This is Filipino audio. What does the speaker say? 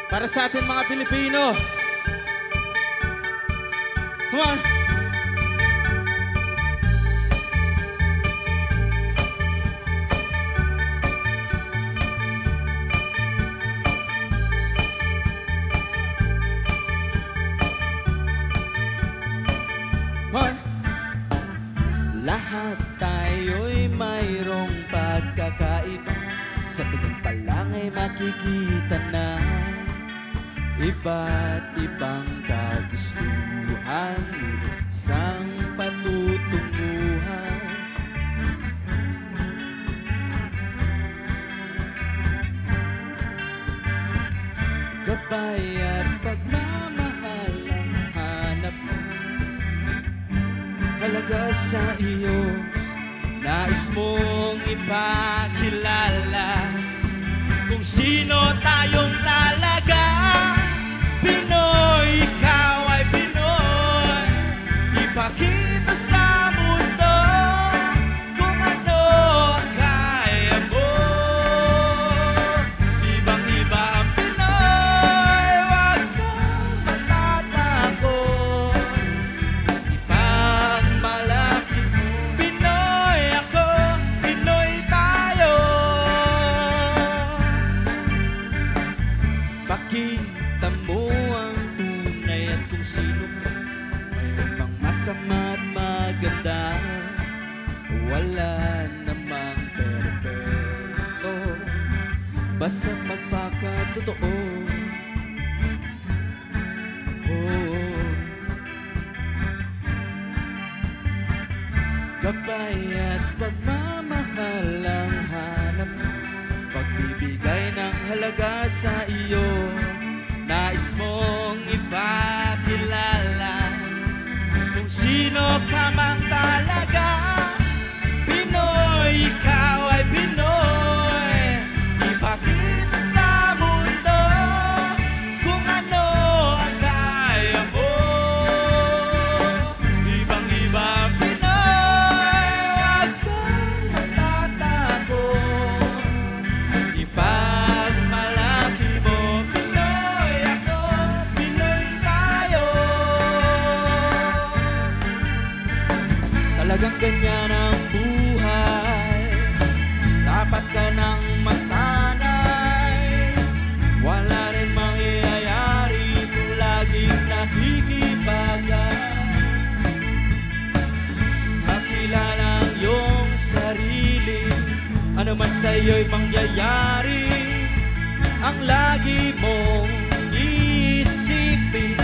Para sa atin mga Pilipino. Come on. Lahat tayo'y mayroong pagkakaiba. Sa tingin pa lang ay makikita na iba't ibang kagustuhan, isang patutunguhan. Gabay at pagmamahal ang hanap mo. Halaga sa iyo, nais mong ipakilala kung sino tayong talaga. Pinoy, ikaw ay Pinoy. Ipakita sa mundo kung ano ang kaya mo. Ibang-iba ang Pinoy, huwag kang matatakot. Ipagmalaki mo, Pinoy ako, Pinoy tayo. Pakita mo ang tunay at kung sino ka. Mayroon bang masama at maganda, wala namang perpekto, basta't magpakatotoo. Oh. Gabay at pagmamahal ang hanap mo. Pagbibigay ng halaga sa iyo, nais mong ipakilala kung sino ka mang talaga. Pinoy, ikaw ay Pinoy. Ipakita sa mundo kung ano ang kaya mo. Ibang-iba ang Pinoy, huwag kang matatakot. Ipagmalaki mo, Pinoy ako, Pinoy tayo. Talagang ganyan ang buhay, dapat ka nang masanay. Wala rin mangyayari kung laging nakikibagay. Makilala ang iyong sarili, ano man sa'yo'y mangyayari. Ang lagi mong isipin,